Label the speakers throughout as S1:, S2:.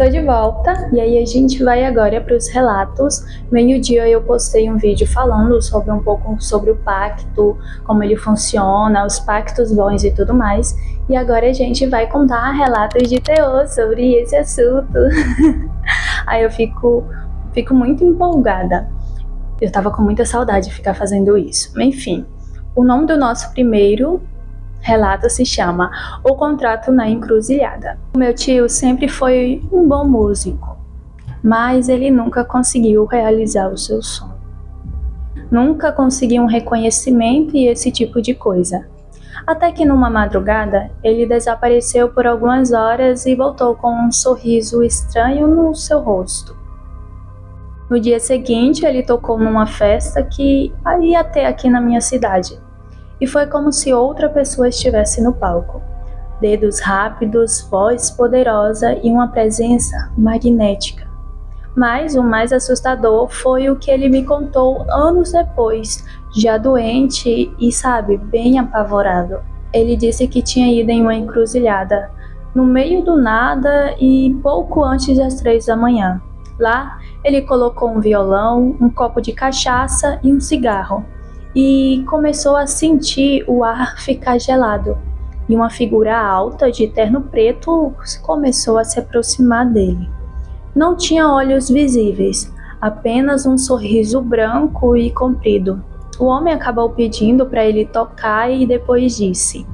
S1: Tô de volta e aí a gente vai agora para os relatos. Meio-dia eu postei um vídeo falando sobre um pouco sobre o pacto, como ele funciona, os pactos bons e tudo mais. E agora a gente vai contar relatos de terror sobre esse assunto. Aí eu fico muito empolgada. Eu tava com muita saudade de ficar fazendo isso. Enfim, o nome do nosso primeiro relato se chama O Contrato na Encruzilhada. O meu tio sempre foi um bom músico, mas ele nunca conseguiu realizar o seu sonho. Nunca conseguiu um reconhecimento e esse tipo de coisa. Até que numa madrugada, ele desapareceu por algumas horas e voltou com um sorriso estranho no seu rosto. No dia seguinte, ele tocou numa festa que ia ter aqui na minha cidade. E foi como se outra pessoa estivesse no palco. Dedos rápidos, voz poderosa e uma presença magnética. Mas o mais assustador foi o que ele me contou anos depois, já doente e, bem apavorado. Ele disse que tinha ido em uma encruzilhada, no meio do nada e pouco antes das 3 da manhã. Lá, ele colocou um violão, um copo de cachaça e um cigarro. E começou a sentir o ar ficar gelado, e uma figura alta de terno preto começou a se aproximar dele. Não tinha olhos visíveis, apenas um sorriso branco e comprido. O homem acabou pedindo para ele tocar e depois disse: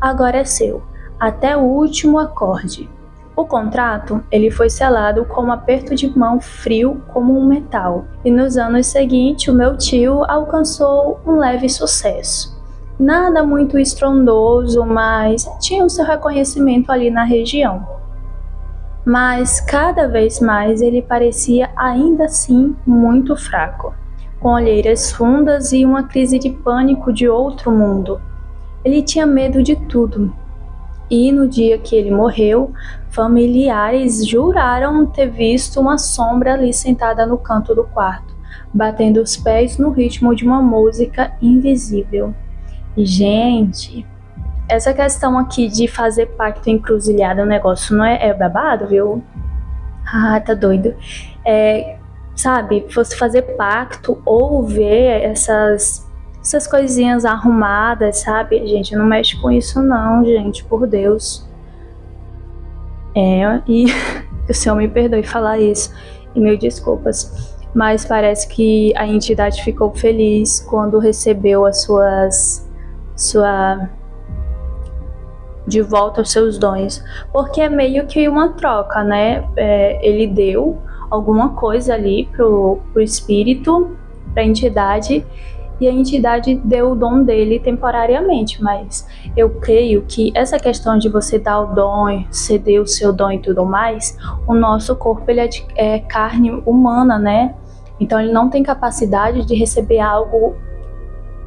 S1: "Agora é seu, até o último acorde." O contrato, ele foi selado com um aperto de mão frio como um metal, e nos anos seguintes o meu tio alcançou um leve sucesso. Nada muito estrondoso, mas tinha o seu reconhecimento ali na região. Mas cada vez mais ele parecia ainda assim muito fraco, com olheiras fundas e uma crise de pânico de outro mundo. Ele tinha medo de tudo. E no dia que ele morreu, familiares juraram ter visto uma sombra ali sentada no canto do quarto, batendo os pés no ritmo de uma música invisível. E, gente, essa questão aqui de fazer pacto encruzilhada, o negócio não é babado, viu? Ah, tá doido. Fosse fazer pacto ou ver essas coisinhas arrumadas, sabe? A gente não mexe com isso não, gente, por Deus. E o Senhor me perdoe falar isso, e mil desculpas, mas parece que a entidade ficou feliz quando recebeu de volta os seus dons, porque é meio que uma troca, né? Ele deu alguma coisa ali pro espírito, pra entidade, e a entidade deu o dom dele temporariamente, mas eu creio que essa questão de você dar o dom, ceder o seu dom e tudo mais, o nosso corpo ele é carne humana, né? Então ele não tem capacidade de receber algo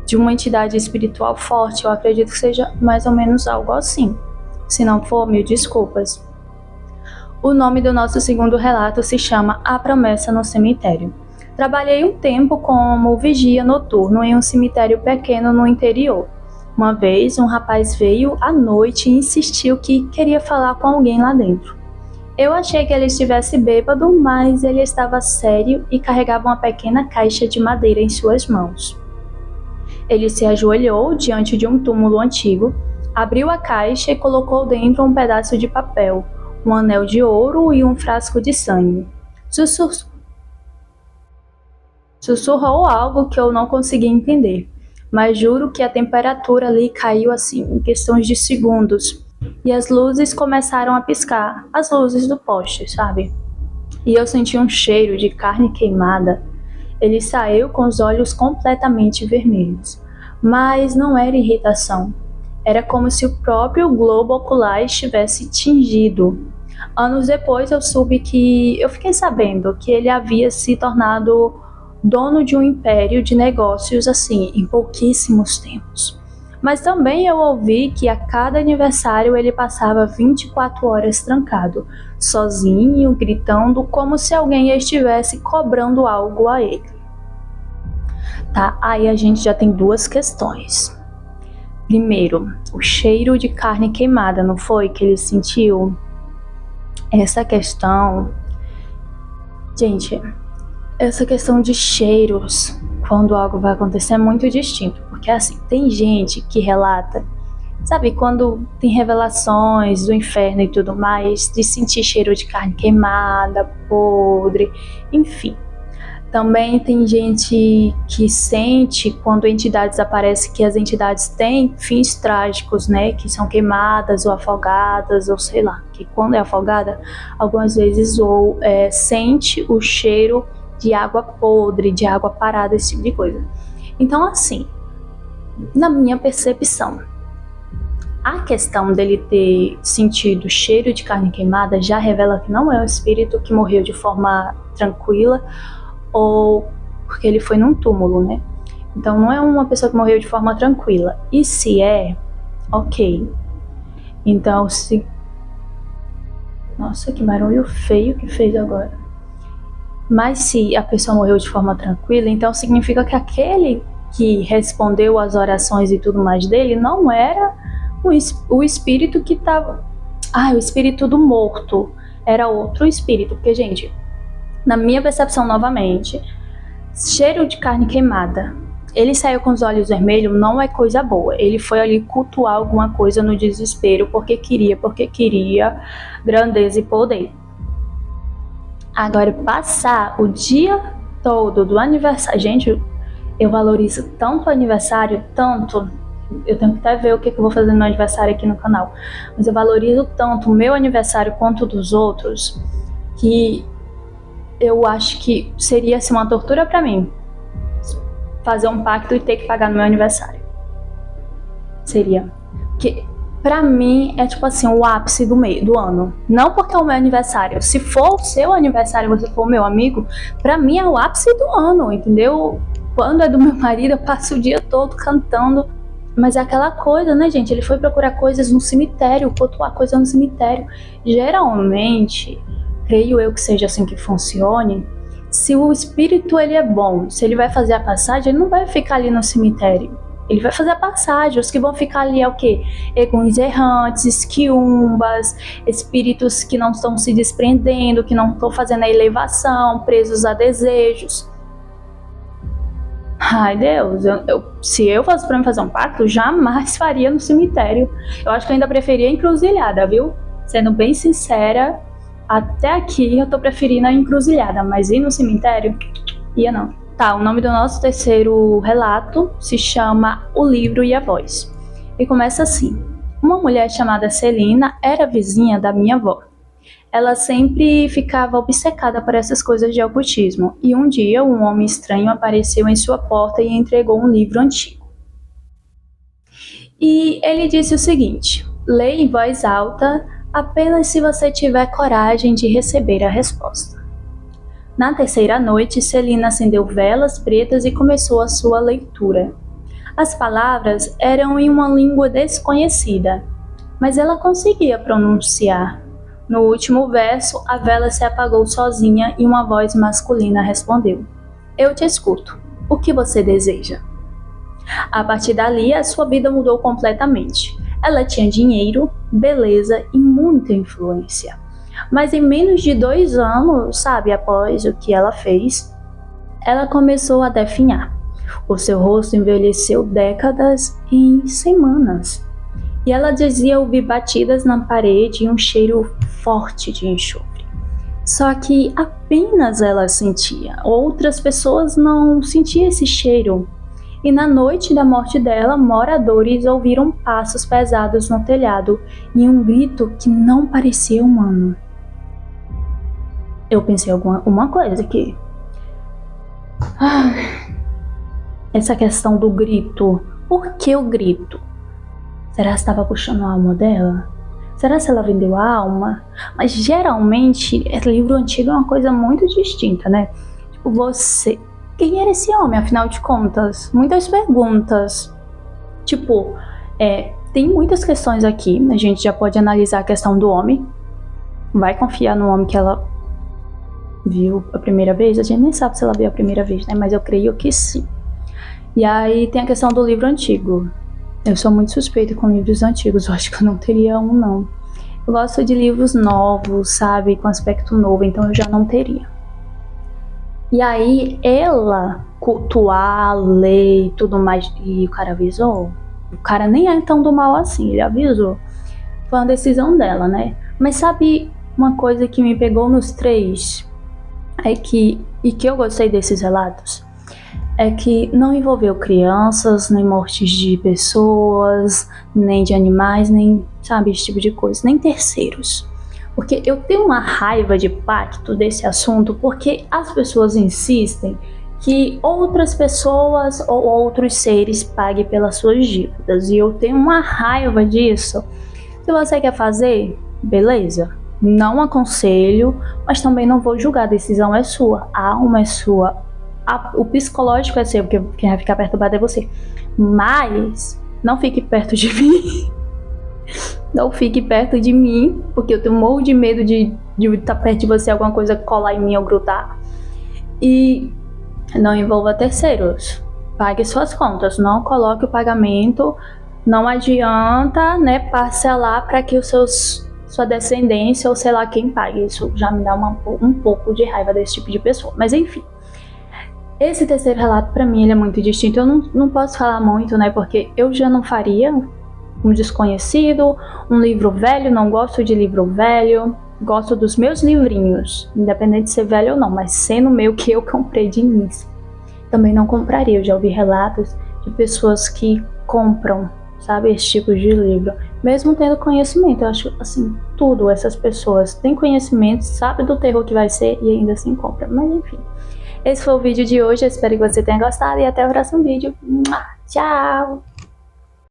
S1: de uma entidade espiritual forte. Eu acredito que seja mais ou menos algo assim. Se não for, mil desculpas. O nome do nosso segundo relato se chama A Promessa no Cemitério. Trabalhei um tempo como vigia noturno em um cemitério pequeno no interior. Uma vez, um rapaz veio à noite e insistiu que queria falar com alguém lá dentro. Eu achei que ele estivesse bêbado, mas ele estava sério e carregava uma pequena caixa de madeira em suas mãos. Ele se ajoelhou diante de um túmulo antigo, abriu a caixa e colocou dentro um pedaço de papel, um anel de ouro e um frasco de sangue. Sussurrou algo que eu não consegui entender, mas juro que a temperatura ali caiu assim, em questões de segundos, e as luzes começaram a piscar, as luzes do poste, sabe? E eu senti um cheiro de carne queimada. Ele saiu com os olhos completamente vermelhos, mas não era irritação, era como se o próprio globo ocular estivesse tingido. Anos depois eu fiquei sabendo que ele havia se tornado dono de um império de negócios assim, em pouquíssimos tempos. Mas também eu ouvi que a cada aniversário ele passava 24 horas trancado, sozinho, gritando, como se alguém estivesse cobrando algo a ele. Tá, aí a gente já tem duas questões. Primeiro, o cheiro de carne queimada, não foi que ele sentiu? essa questão, gente, essa questão de cheiros, quando algo vai acontecer, é muito distinto. Porque assim, tem gente que relata, sabe, quando tem revelações do inferno e tudo mais, de sentir cheiro de carne queimada, podre, enfim. Também tem gente que sente quando entidades aparecem, que as entidades têm fins trágicos, né? Que são queimadas ou afogadas, ou sei lá. Que quando é afogada, algumas vezes ou sente o cheiro de água podre, de água parada, esse tipo de coisa. Então, assim, na minha percepção, a questão dele ter sentido cheiro de carne queimada já revela que não é um espírito que morreu de forma tranquila, ou porque ele foi num túmulo, né? Então não é uma pessoa que morreu de forma tranquila. E se é, ok. Então se... Nossa, que barulho feio que fez agora. Mas se a pessoa morreu de forma tranquila, então significa que aquele que respondeu às orações e tudo mais dele não era o espírito que estava... o espírito do morto. Era outro espírito. Porque, gente, na minha percepção novamente, cheiro de carne queimada, ele saiu com os olhos vermelhos, não é coisa boa. Ele foi ali cultuar alguma coisa no desespero, porque queria grandeza e poder. Agora, passar o dia todo do aniversário, gente, eu valorizo tanto o aniversário, tanto, eu tenho que até ver o que eu vou fazer no meu aniversário aqui no canal, mas eu valorizo tanto o meu aniversário quanto o dos outros, que eu acho que seria assim, uma tortura pra mim fazer um pacto e ter que pagar no meu aniversário. Seria. Porque pra mim é tipo assim, o ápice do ano. Não porque é o meu aniversário. Se for o seu aniversário e você for o meu amigo, pra mim é o ápice do ano, entendeu? Quando é do meu marido, eu passo o dia todo cantando. Mas é aquela coisa, né, gente? Ele foi procurar coisas no cemitério, cultuar coisas no cemitério. Geralmente, creio eu que seja assim que funcione, se o espírito ele é bom, se ele vai fazer a passagem, ele não vai ficar ali no cemitério. Ele vai fazer a passagem. Os que vão ficar ali é o quê? Egons errantes, esquiumbas, espíritos que não estão se desprendendo, que não estão fazendo a elevação, presos a desejos. Ai, Deus, se eu fosse pra mim fazer um pacto, jamais faria no cemitério. Eu acho que eu ainda preferia a encruzilhada, viu? Sendo bem sincera, até aqui eu tô preferindo a encruzilhada, mas ir no cemitério, ia não. Tá, o nome do nosso terceiro relato se chama O Livro e a Voz. E começa assim. Uma mulher chamada Celina era vizinha da minha avó. Ela sempre ficava obcecada por essas coisas de ocultismo, e um dia um homem estranho apareceu em sua porta e entregou um livro antigo. E ele disse o seguinte: leia em voz alta apenas se você tiver coragem de receber a resposta. Na terceira noite, Celina acendeu velas pretas e começou a sua leitura. As palavras eram em uma língua desconhecida, mas ela conseguia pronunciar. No último verso, a vela se apagou sozinha e uma voz masculina respondeu: eu te escuto. O que você deseja? A partir dali, a sua vida mudou completamente. Ela tinha dinheiro, beleza e muita influência. Mas em menos de 2 anos, após o que ela fez, ela começou a definhar. O seu rosto envelheceu décadas em semanas. E ela dizia ouvir batidas na parede e um cheiro forte de enxofre. Só que apenas ela sentia. Outras pessoas não sentiam esse cheiro. E na noite da morte dela, moradores ouviram passos pesados no telhado e um grito que não parecia humano. Eu pensei uma coisa aqui. Essa questão do grito. Por que o grito? Será que estava puxando a alma dela? Será que ela vendeu a alma? Mas geralmente, livro antigo é uma coisa muito distinta, né? Tipo, você... Quem era esse homem, afinal de contas? Muitas perguntas. Tipo, tem muitas questões aqui. A gente já pode analisar a questão do homem. Vai confiar no homem que ela viu a primeira vez? A gente nem sabe se ela viu a primeira vez, né? Mas eu creio que sim. E aí tem a questão do livro antigo. Eu sou muito suspeita com livros antigos. Eu acho que eu não teria um, não. Eu gosto de livros novos, sabe, com aspecto novo, então eu já não teria. E aí ela cultuar, ler e tudo mais, e o cara avisou. O cara nem é tão do mal assim, ele avisou. Foi uma decisão dela, né? Mas sabe uma coisa que me pegou nos três? E que eu gostei desses relatos? É que não envolveu crianças, nem mortes de pessoas, nem de animais, nem, sabe, esse tipo de coisa, nem terceiros. Porque eu tenho uma raiva de pacto desse assunto, porque as pessoas insistem que outras pessoas ou outros seres paguem pelas suas dívidas, e eu tenho uma raiva disso. Se você quer fazer, beleza. Não aconselho, mas também não vou julgar, a decisão é sua, a alma é sua, o psicológico é seu, porque quem vai ficar perturbado é você. Mas não fique perto de mim. Não fique perto de mim, porque eu tenho um morro de medo de estar perto de você, alguma coisa colar em mim ou grudar. E não envolva terceiros. Pague suas contas, não coloque o pagamento. Não adianta, né, parcelar para que sua descendência ou sei lá quem pague. Isso já me dá um pouco de raiva desse tipo de pessoa. Mas enfim. Esse terceiro relato, para mim, ele é muito distinto. Eu não posso falar muito, né? Porque eu já não faria um desconhecido, um livro velho. Não gosto de livro velho. Gosto dos meus livrinhos, independente de ser velho ou não, mas sendo meu que eu comprei de início. Também não compraria. Eu já ouvi relatos de pessoas que compram, sabe, esse tipo de livro, mesmo tendo conhecimento. Eu acho, assim, tudo essas pessoas têm conhecimento, sabe do terror que vai ser e ainda assim compra. Mas enfim. Esse foi o vídeo de hoje, eu espero que você tenha gostado e até o próximo vídeo. Tchau!